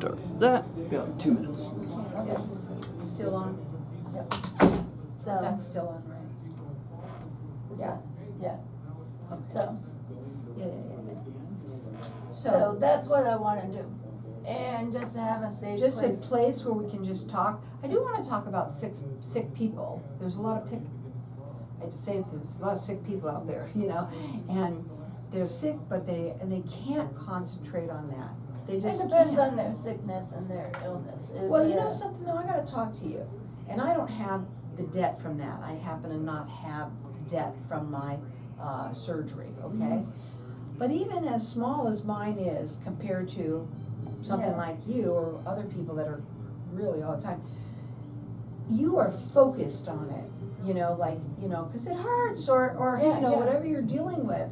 doctor. That, 2 minutes. This is still on, Yep. So, that's still on, right? yeah, yeah, Okay. so, Yeah. so that's what I wanna do. And just have a safe place. Just a place where we can just talk. I do wanna talk about sick people. There's a lot of I hate to say it, there's a lot of sick people out there, and they're sick, but they can't concentrate on that. They It just depends can't. on their sickness and their illness. If Well, you they're- know something though, I gotta talk to you, and I don't have the debt from that. I happen to not have debt from my surgery, okay? But even as small as mine is compared to something Yeah. like you or other people that are really all the time, you are focused on it, cause it hurts or Yeah, yeah. whatever you're dealing with.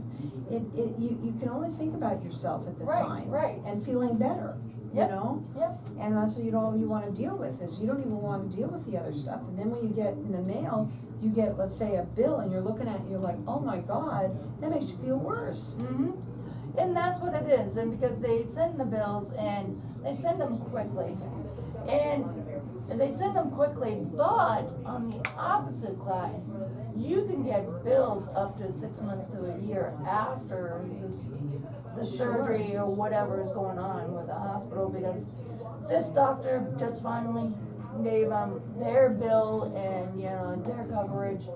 You can only think about yourself at the Right, time. right. And feeling better, Yep. Yep. And that's all you wanna deal with is you don't even wanna deal with the other stuff. And then when you get in the mail, you get, let's say, a bill and you're looking at it and you're like, oh my God, that makes you feel worse. Mhm. And that's what it is, and because they send the bills and they send them quickly. And they send them quickly, but on the opposite side, you can get bills up to 6 months to a year after the surgery or whatever is going on with the hospital, because this doctor just finally gave them their bill and, their coverage,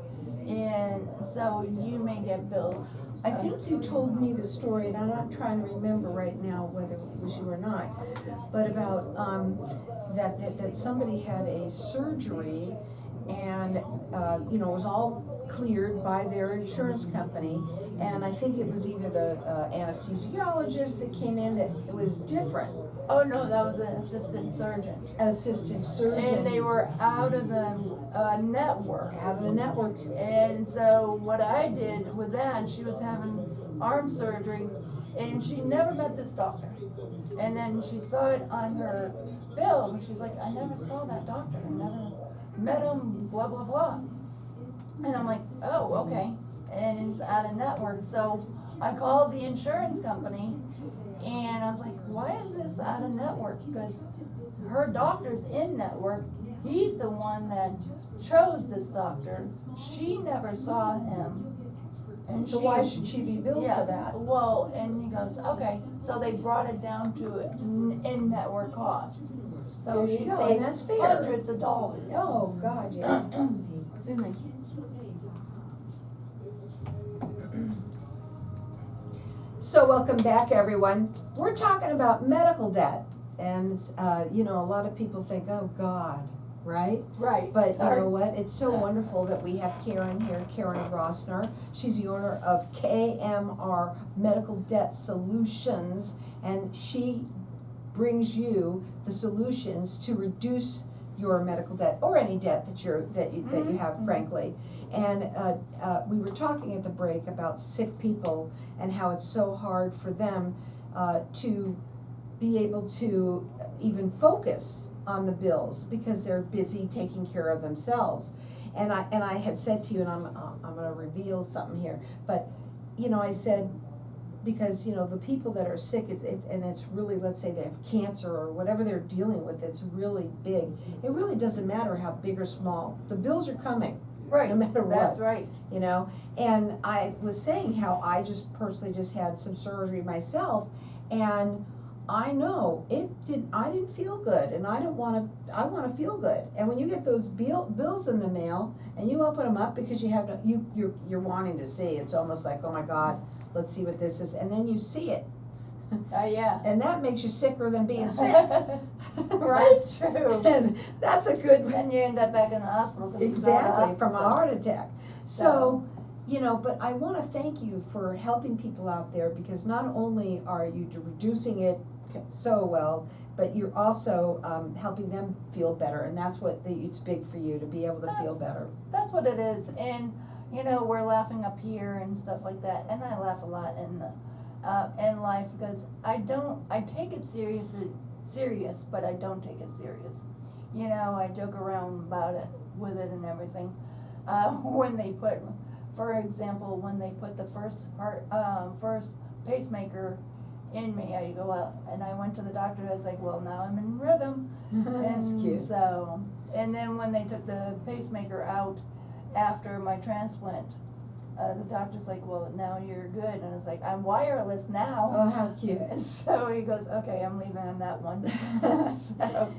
and so you may get bills. I think you told me the story, and I'm not trying to remember right now whether it was you or not, but about, that somebody had a surgery and, it was all cleared by their insurance company, and I think it was either the anesthesiologist that came in that it was different, Oh, no, that was an assistant surgeon. assistant surgeon. And they were out of the network. Out of the network. And so what I did with that, she was having arm surgery, and she never met this doctor. And then she saw it on her bill, and she's like, I never saw that doctor, I never met him, blah, blah, blah. And I'm like, oh, okay. And it's out of network. So I called the insurance company, and I was like, why is this out of network? Because her doctor's in network. He's the one that chose this doctor. She never saw him. And So why should she be billed yeah, for that? Well, and he goes, okay. So they brought it down to in-network cost. So There you she go, saved and that's fair. hundreds of dollars. Oh, God, yeah. Excuse me. So welcome back, everyone. We're talking about medical debt, and a lot of people think, oh God, right? Right. But you Sorry. know what? It's so wonderful that we have Karen here, Karen Rossner. She's the owner of KMR Medical Debt Solutions, and she brings you the solutions to reduce your medical debt or any debt that you have, frankly. And we were talking at the break about sick people and how it's so hard for them to be able to even focus on the bills because they're busy taking care of themselves. And I had said to you, and I'm going to reveal something here, but I said, because the people that are sick, it's really, let's say they have cancer or whatever they're dealing with, it's really big. It really doesn't matter how big or small, the bills are coming. Right. No matter what. That's right. And I was saying how I just personally just had some surgery myself, and I know I didn't feel good, and I want to feel good. And when you get those bills in the mail and you open them up because you're wanting to see, it's almost like, oh my God, let's see what this is, and then you see it. Yeah. And that makes you sicker than being sick, right? That's true. And that's a good. Then you end up back in the hospital. 'Cause it's not Exactly, from a hospital. heart attack. So, but I want to thank you for helping people out there, because not only are you reducing it so well, but you're also helping them feel better, and that's what it's big for you to be able to feel better. That's what it is, and we're laughing up here and stuff like that, and I laugh a lot in life because I take it serious, but I don't take it serious. I joke around about it with it and everything. When they put, for example, when they put the first pacemaker in me. I go out, and I went to the doctor. I was like, well, now I'm in rhythm. That's And cute. So, and then when they took the pacemaker out after my transplant, the doctor's like, well, now you're good. And I was like, I'm wireless now. Oh, how cute. So he goes, okay, I'm leaving on that one. So,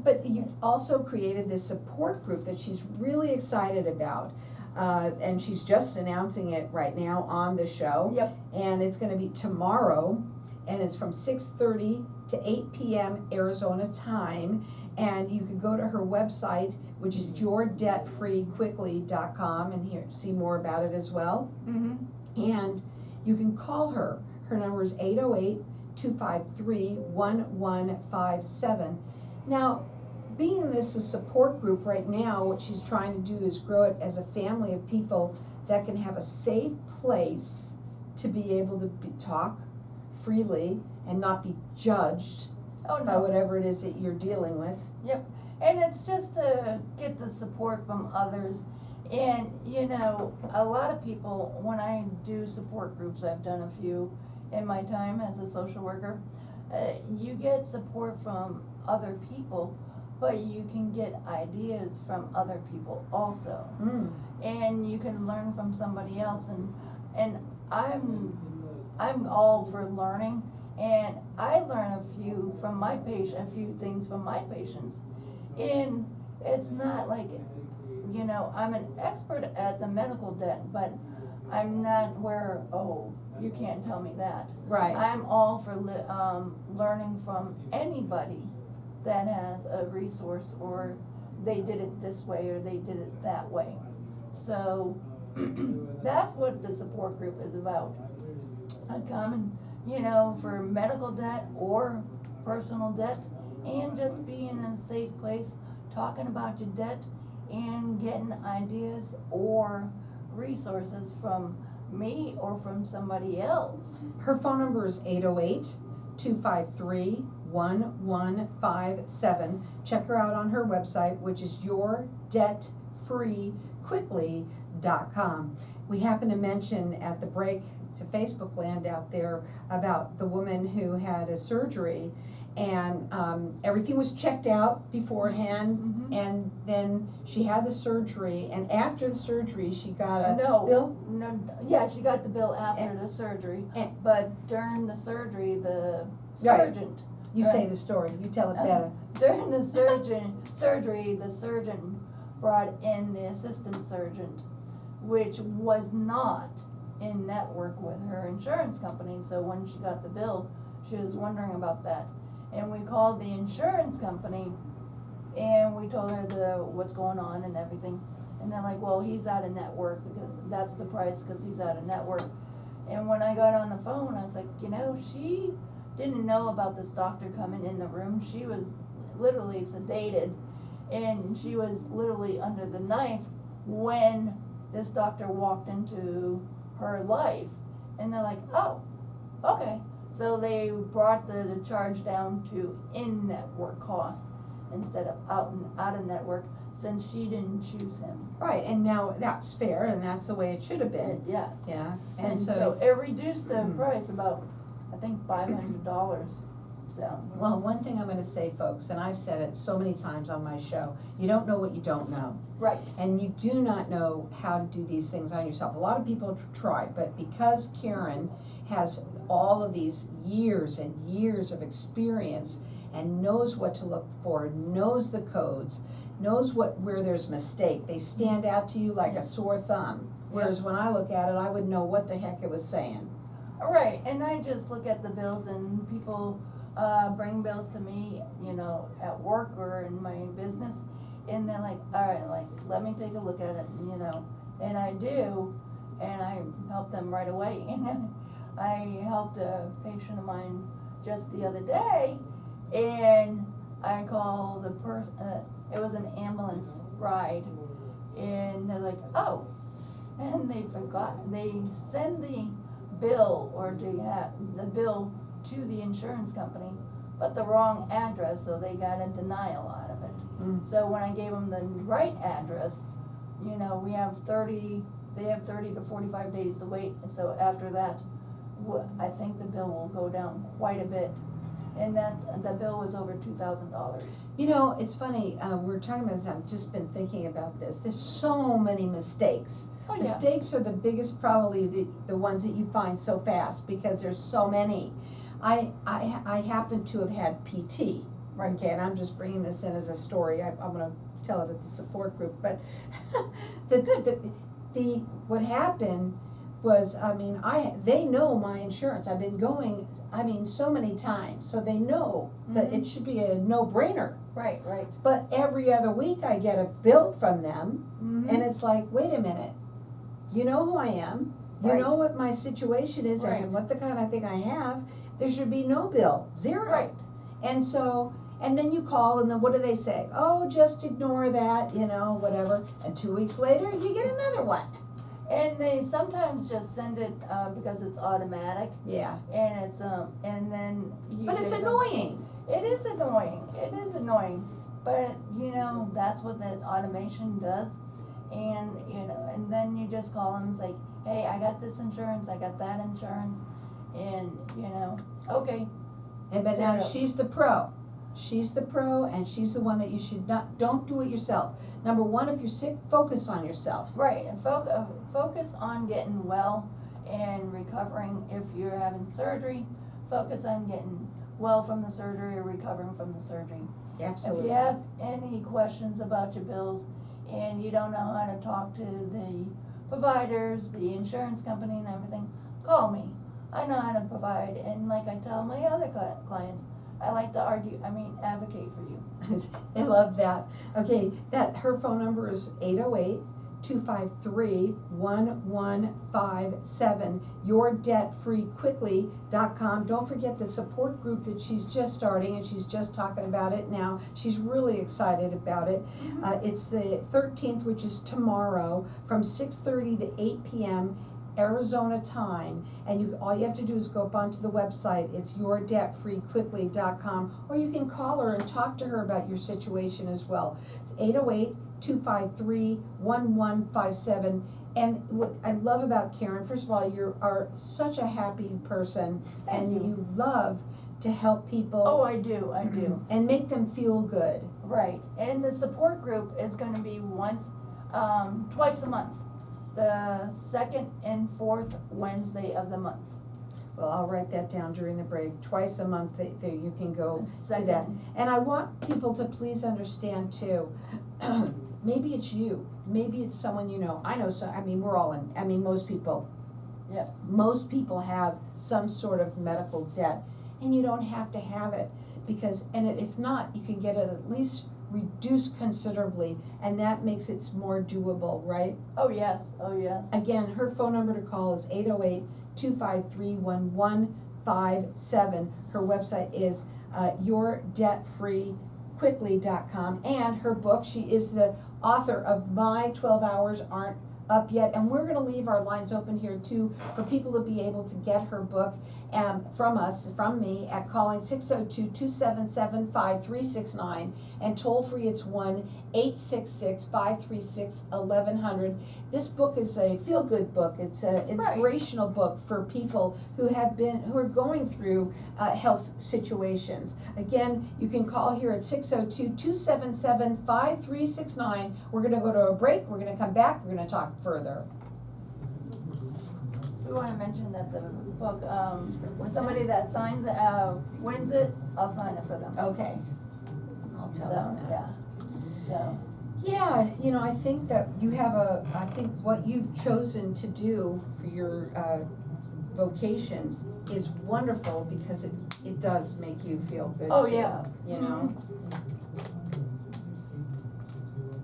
But you've also created this support group that she's really excited about. And she's just announcing it right now on the show. yep, And it's gonna be tomorrow, and it's from 6:30 to 8 p.m. Arizona time. And you can go to her website, which is yourdebtfreequickly.com, and see more about it as well. And you can call her. Her number is 808-253-1157. Now, being this a support group right now, what she's trying to do is grow it as a family of people that can have a safe place to be able to talk freely and not be judged oh by no, whatever it is that you're dealing with. yep. And it's just to get the support from others. And, you know, a lot of people, when I do support groups, I've done a few in my time as a social worker, you get support from other people, but you can get ideas from other people also. And you can learn from somebody else. And I'm all for learning, and I learn a few things from my patients. And it's not like, you know, I'm an expert at the medical debt, but I'm not where, oh, you can't tell me that. Right. I'm all for learning from anybody that has a resource, or they did it this way or they did it that way. So that's what the support group is about. A common, you know, for medical debt or personal debt, and just being in a safe place, talking about your debt and getting ideas or resources from me or from somebody else. Her phone number is 808-253-1157. Check her out on her website, which is yourdebtfreequickly.com. We happened to mention at the break to Facebook land out there about the woman who had a surgery, and everything was checked out beforehand, and then she had the surgery, and after the surgery she got a bill. Yeah, she got the bill after the surgery, but during the surgery, the Right. surgeon. You say the story, you tell it better. During the surgery, the surgeon brought in the assistant surgeon, which was not in network with her insurance company. So when she got the bill, she was wondering about that. And we called the insurance company, and we told her what's going on and everything. And they're like, well, he's out of network, because that's the price, because he's out of network. And when I got on the phone, I was like, you know, she didn't know about this doctor coming in the room. She was literally sedated, and she was literally under the knife when this doctor walked into her life. And they're like, oh, okay. So they brought the charge down to in-network cost instead of out of network, since she didn't choose him. Right, and now that's fair, and that's the way it should have been. Yes. Yeah, And so it reduced the price about, I think, $500. So. Well, one thing I'm gonna say, folks, and I've said it so many times on my show, you don't know what you don't know. Right. And you do not know how to do these things on yourself. A lot of people try, but because Karen has all of these years and years of experience and knows what to look for, knows the codes, knows where there's mistake, they stand out to you like a sore thumb. Whereas when I look at it, I would know what the heck it was saying. Right, and I just look at the bills, and people bring bills to me, you know, at work or in my business, and they're like, all right, like, let me take a look at it, you know, and I do, and I help them right away. And I helped a patient of mine just the other day, and I call the it was an ambulance ride, and they're like, oh, and they forgot, they send the bill, or the bill to the insurance company, but the wrong address, so they got a denial out of it. So when I gave them the right address, you know, they have 30 to 45 days to wait, so after that, I think the bill will go down quite a bit. And the bill was over $2,000. You know, it's funny, we're talking about this, I've just been thinking about this, there's so many mistakes. Oh, yeah. Mistakes are the biggest, probably the ones that you find so fast, because there's so many. I happen to have had PT, Right. okay, and I'm just bringing this in as a story, I'm gonna tell it at the support group, but what happened was, they know my insurance, I've been going, so many times, so they know that it should be a no-brainer. Right, right. But every other week I get a bill from them, and it's like, wait a minute, you know who I am, you Right. know what my situation is, Right. and what the kind of thing I have, there should be no bill, zero. Right. And so, and then you call, and then what do they say? Oh, just ignore that, whatever, and 2 weeks later, you get another one. And they sometimes just send it, because it's automatic, Yeah, and it's, and then you. but it's get the- annoying. It is annoying, but, that's what the automation does. And, and then you just call them and say, hey, I got this insurance, I got that insurance, and, okay. And but now Yeah. she's the pro. She's the pro, and she's the one that you should don't do it yourself. Number one, if you're sick, focus on yourself. Right, and focus on getting well and recovering. If you're having surgery, focus on getting well from the surgery or recovering from the surgery. Absolutely. If you have any questions about your bills and you don't know how to talk to the providers, the insurance company and everything, call me. I know how to provide, and like I tell my other clients, I like to advocate for you. I love that. Okay, her phone number is 808-253-1157, yourdebtfreequickly.com. Don't forget the support group that she's just starting, and she's just talking about it now. She's really excited about it. It's the 13th, which is tomorrow, from 6:30 to 8 p.m. Arizona time, and all you have to do is go up onto the website. It's yourdebtfreequickly.com, or you can call her and talk to her about your situation as well. It's 808-253-1157. And what I love about Karen, first of all, you are such a happy person, Thank and you. you love to help people. Oh, I do. And make them feel good. Right, and the support group is gonna be twice a month, the second and fourth Wednesday of the month. Well, I'll write that down during the break. Twice a month that you can go to that. Second. And I want people to please understand too, maybe it's you, maybe it's someone you know. I know we're all most people. Yeah. Most people have some sort of medical debt, and you don't have to have it, if not, you can get it at least reduced considerably, and that makes it more doable, right? Oh, yes. Again, her phone number to call is 808-253-1157. Her website is yourdebtfreequickly.com, and her book, she is the author of My 12 Hours Aren't Up Yet, and we're gonna leave our lines open here too for people to be able to get her book from me at calling 602-277-5369, and toll free it's 1-866-536-1100. This book is a feel-good book. It's an inspirational book for people who are going through health situations. Again, you can call here at 602-277-5369. We're gonna go to a break, we're gonna come back, we're gonna talk further. We wanna mention that the book, What's somebody that signs, wins it, I'll sign it for them. Okay. I'll tell them that. Yeah, so. Yeah, I think that I think what you've chosen to do for your vocation is wonderful, because it does make you feel good Oh, too, yeah.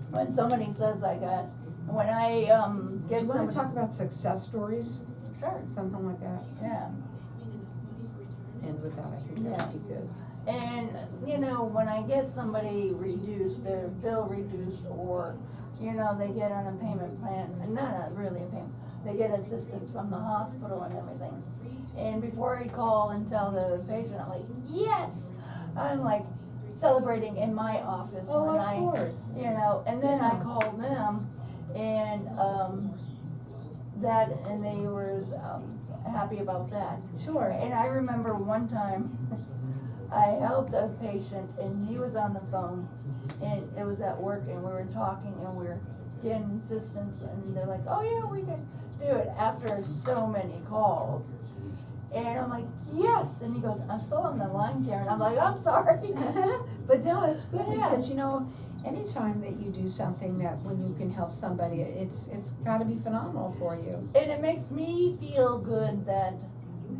When somebody says when I, Do get you wanna somebody. talk about success stories, Sure, something like that? yeah. And with that, I think that would be good. And, when I get somebody reduced, their bill reduced, or, they get on a payment plan, and not really a payment, they get assistance from the hospital and everything. And before I call and tell the patient, I'm like, yes! I'm like celebrating in my office Oh, when of course. and then I call them, and, and they were, happy about that. Sure. And I remember one time, I helped a patient and he was on the phone and it was at work and we were talking and we were getting insistence and they're like, oh yeah, we can do it after so many calls. And I'm like, yes, and he goes, I'm still on the line, Karen. I'm like, I'm sorry. But no, it's good Yeah. because, you know, anytime that you do something that when you can help somebody, it's gotta be phenomenal for you. And it makes me feel good that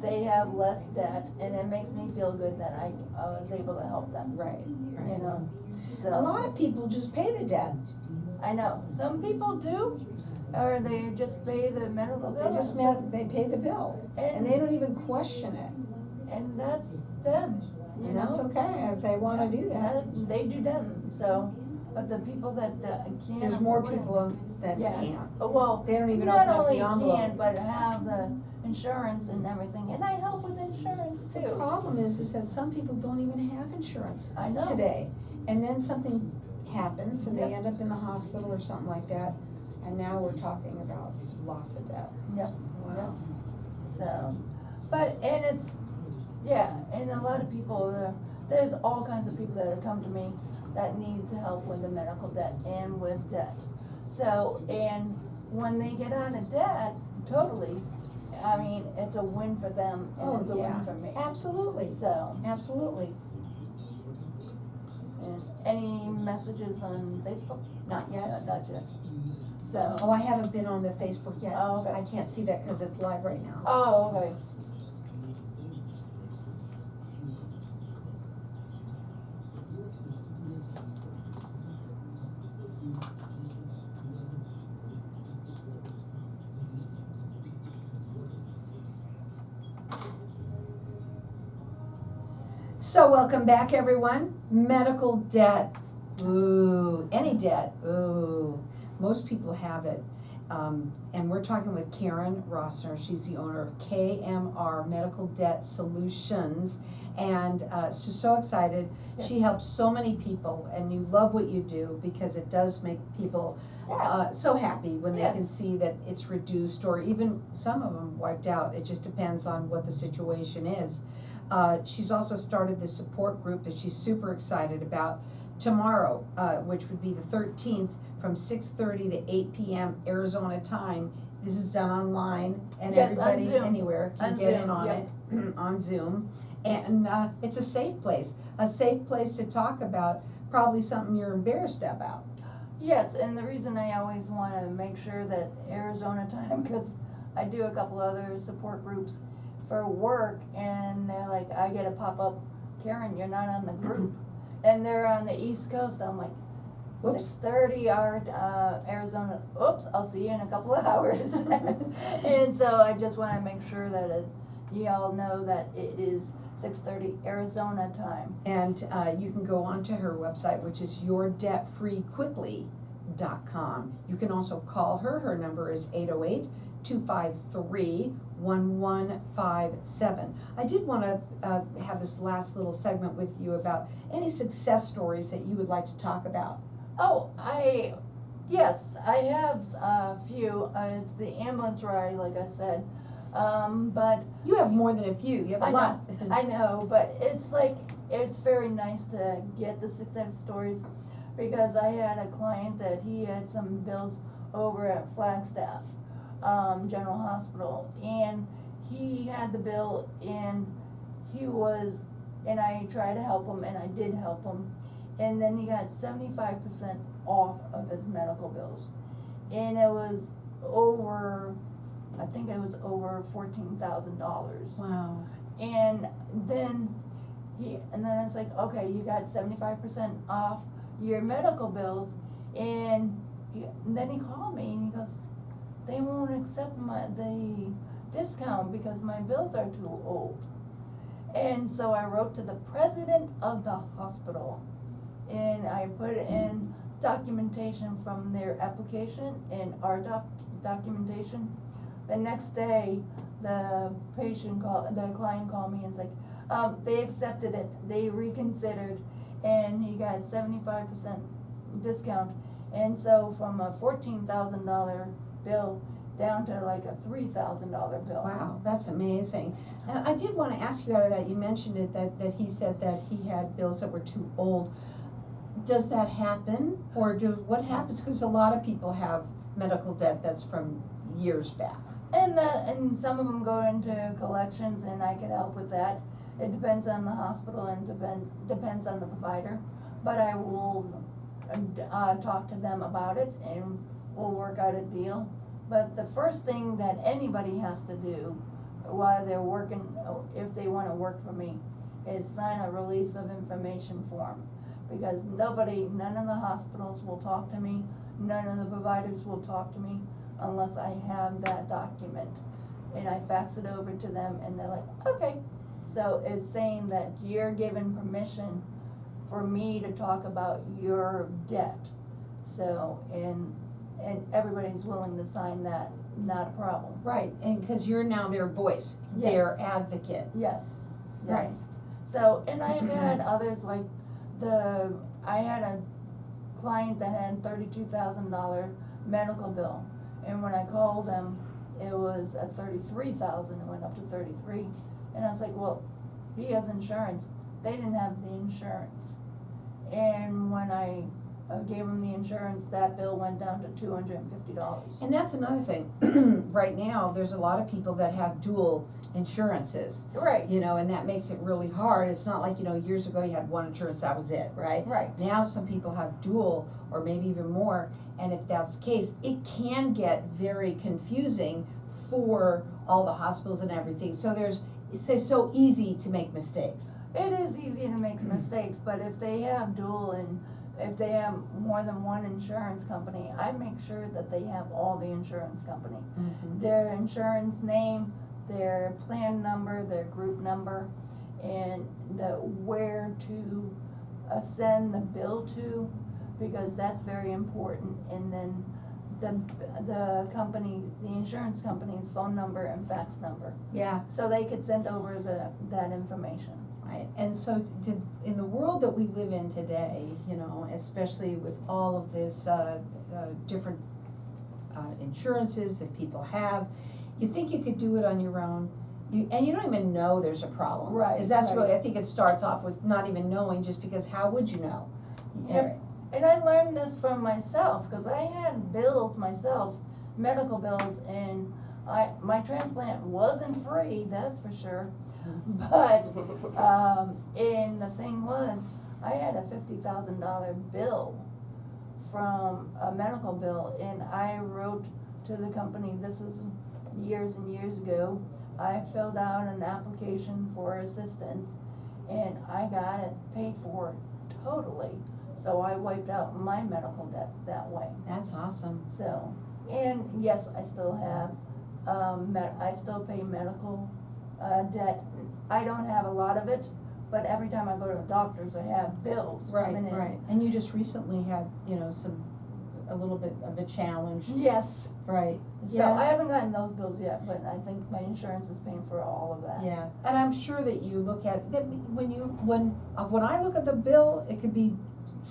they have less debt, and it makes me feel good that I was able to help them. Right, You know, so A lot of people just pay the debt. I know some people do, or they just pay the medical bill. They pay the bill and they don't even question it. And that's them. You And that's know, okay if they wanna do that. They do them. So, but the people that can't. There's more afford it- people that Yeah. can't. Well, They don't even not open up the only envelope. can, but have the insurance and everything, and I help with insurance The too. problem is that some people don't even have insurance I know. today. And then something happens and they Yep. end up in the hospital or something like that. And now we're talking about loss of debt. Yep. Wow. So, but, and it's, yeah, and a lot of people, there's all kinds of people that have come to me that needs help with the medical debt and with debt. So, and when they get out of debt, totally, I mean, it's a win for them and it's a win for me. Absolutely, So, absolutely. and any messages on Facebook? Not yet. Not yet. So, Oh, I haven't been on the Facebook yet. Oh, okay. I can't see that because it's live right now. oh, okay. So welcome back, everyone. Medical debt, ooh, any debt, ooh. Most people have it. And we're talking with Karen Rossner. She's the owner of KMR Medical Debt Solutions. And she's so excited. Yes. She helps so many people, and you love what you do because it does make people so happy when they can Yes. see that it's reduced or even some of them wiped out. It just depends on what the situation is. She's also started this support group that she's super excited about tomorrow, which would be the 13th from 6:30 to 8 p.m. Arizona time. This is done online and Yes, on everybody Zoom. anywhere can On get Zoom, in on yep. it on Zoom. And it's a safe place to talk about probably something you're embarrassed about. Yes, and the reason I always want to make sure that Arizona time, because I do a couple other support groups for work, and they're like, I get a pop-up, Karen, you're not on the group. And they're on the East Coast, I'm like, Whoops. 6:30 our Arizona, oops, I'll see you in a couple of hours. And so I just want to make sure that you all know that it is 6:30 Arizona time. And you can go onto her website, which is yourdebtfreequickly.com. You can also call her. Her number is 808-253-1157. I did want to have this last little segment with you about any success stories that you would like to talk about. Oh, yes, I have a few. It's the ambulance ride, like I said. But You have more than a few. You have a I lot. I know, but it's like, it's very nice to get the success stories, because I had a client that he had some bills over at Flagstaff, General Hospital, and he had the bill and and I tried to help him, and I did help him, and then he got 75% off of his medical bills. And it was I think it was over $14,000. Wow. And then it's like, okay, you got 75% off your medical bills, and then he called me and he goes, they won't accept the discount because my bills are too old. And so I wrote to the president of the hospital, and I put in documentation from their application and our documentation. The next day, the client called me and was like, they accepted it, they reconsidered, and he got 75% discount. And so from a $14,000 bill, down to like a $3,000 bill. Wow, that's amazing. I did want to ask you out of that, you mentioned it, that he said that he had bills that were too old. Does that happen, or what happens, because a lot of people have medical debt that's from years back? And some of them go into collections, and I can help with that. It depends on the hospital and depends on the provider, but I will talk to them about it and we'll work out a deal. But the first thing that anybody has to do while they're working, if they want to work for me, is sign a release of information form. Because none of the hospitals will talk to me, none of the providers will talk to me unless I have that document. And I fax it over to them and they're like, okay. So it's saying that you're given permission for me to talk about your debt. So, and everybody's willing to sign that, not a problem. Right, and because you're now their voice, Yes. their advocate. Yes, Right. yes. So, and I've had others like I had a client that had $32,000 medical bill. And when I called them, it was at $33,000, it went up to 33. And I was like, well, he has insurance. They didn't have the insurance. And when I gave him the insurance, that bill went down to $250. And that's another thing, right now, there's a lot of people that have dual insurances. Right, You know, and that makes it really hard. It's not like, years ago you had one insurance, that was it, right? right. Now some people have dual, or maybe even more, and if that's the case, it can get very confusing for all the hospitals and everything. So it's so easy to make mistakes. It is easy to make mistakes, but if they have dual and if they have more than one insurance company, I make sure that they have all the insurance company. Mm-hmm. Their insurance name, their plan number, their group number, and where to send the bill to, because that's very important. And then the insurance company's phone number and fax number, Yeah, so they could send over that information. right. And so in the world that we live in today, especially with all of this different insurances that people have, you think you could do it on your own, and you don't even know there's a problem. Right, Is that's right. really, I think it starts off with not even knowing, just because how would you know? Yep. And I learned this from myself, because I had bills myself, medical bills, and my transplant wasn't free, that's for sure. But, and the thing was, I had a $50,000 bill from a medical bill, and I wrote to the company, this is years and years ago, I filled out an application for assistance, and I got it paid for totally. So I wiped out my medical debt that way. That's awesome. So, and yes, I still have, I still pay medical debt. I don't have a lot of it, but every time I go to the doctors, I have bills coming in. Right. And you just recently had, a little bit of a challenge. Yes, Right. so I haven't gotten those bills yet, but I think my insurance is paying for all of that. Yeah, and I'm sure that you look at, that when I look at the bill, it could be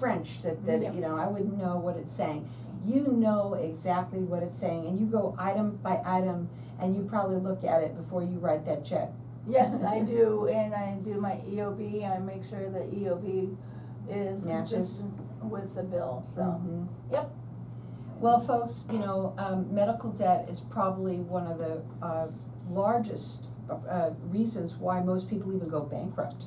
French, that Yeah. I wouldn't know what it's saying. You know exactly what it's saying, and you go item by item, and you probably look at it before you write that check. Yes, I do, and I do my EOB, I make sure the EOB is Matches. consistent with the bill, so, Mhm. yep. Well, folks, medical debt is probably one of the largest reasons why most people even go bankrupt.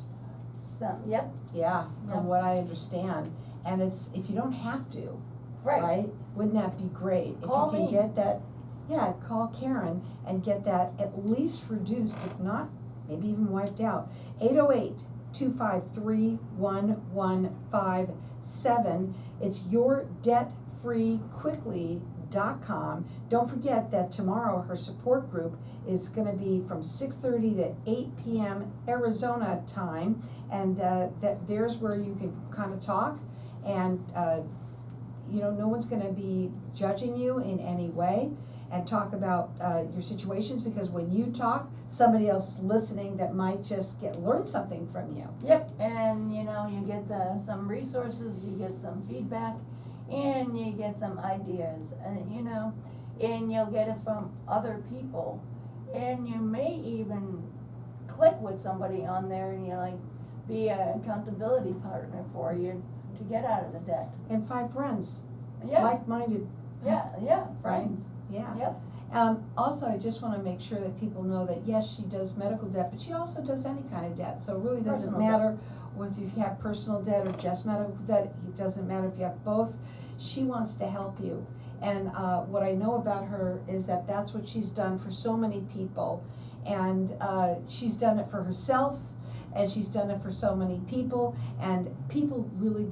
So, yep, Yeah, Yeah. from what I understand. And it's, if you don't have to, right, right? Wouldn't that be great? Call If you can me. get that, yeah, call Karen and get that at least reduced, if not, maybe even wiped out. 808-253-1157. It's yourdebtfreequickly.com. Don't forget that tomorrow her support group is gonna be from 6:30 to 8 p.m. Arizona time. And there's where you can kind of talk, and no one's gonna be judging you in any way, and talk about your situations, because when you talk, somebody else listening that might just learn something from you. yep, and you get some resources, you get some feedback, and you get some ideas, and and you'll get it from other people. And you may even click with somebody on there and you're like, be an accountability partner for you to get out of the debt. And 5 friends, Yeah, like-minded, yeah, friends, yeah. yep. Also, I just wanna make sure that people know that, yes, she does medical debt, but she also does any kind of debt, so it really doesn't Personal matter whether you have personal debt or just medical debt, it doesn't matter if you have both, she wants to help you. And, what I know about her is that that's what she's done for so many people, and, she's done it for herself, and she's done it for so many people, and people really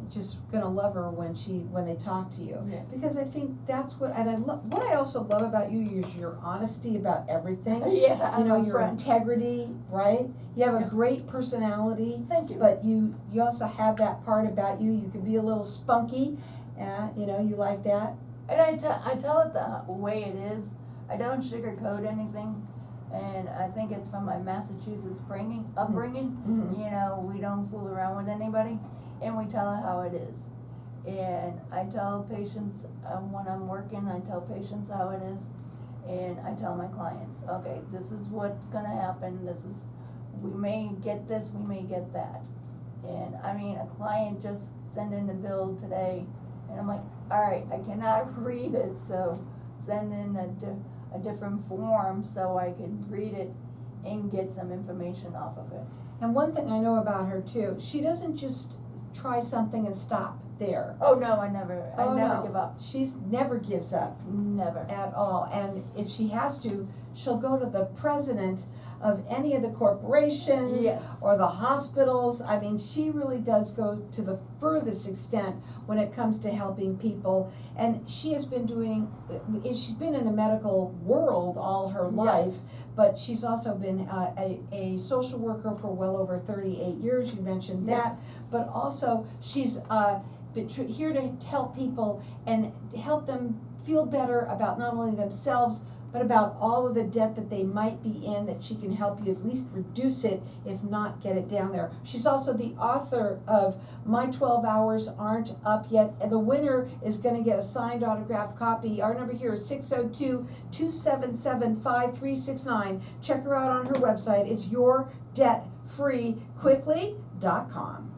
just gonna love her when they talk to you. Yes. Because I think that's what, and what I also love about you is your honesty about everything. Yeah, You know, I'm a your friend. integrity, right? You have a Yeah. great personality, Thank you. but you also have that part about you, you can be a little spunky, you know, you like that. And I tell it the way it is. I don't sugarcoat anything. And I think it's from my Massachusetts upbringing. Mhm. You know, we don't fool around with anybody, and we tell it how it is. And I tell patients, when I'm working, I tell patients how it is. And I tell my clients, okay, this is what's gonna happen, we may get this, we may get that. And I mean, a client just sent in the bill today, and I'm like, all right, I cannot read it, so send in a different form so I can read it and get some information off of it. And one thing I know about her too, she doesn't just try something and stop there. Oh, no, I never no. give up, She's never gives up never. at all, and if she has to, she'll go to the president of any of the corporations Yes. or the hospitals. I mean, she really does go to the furthest extent when it comes to helping people, and she has been she's been in the medical world all her life, Yes. but she's also been a social worker for well over 38 years, you mentioned Yeah. that, but also she's been here to help people and to help them feel better about not only themselves, but about all of the debt that they might be in, that she can help you at least reduce it, if not get it down there. She's also the author of My 12 Hours Aren't Up Yet, and the winner is gonna get a signed autographed copy. Our number here is 602-277-5369. Check her out on her website. It's yourdebtfreequickly.com.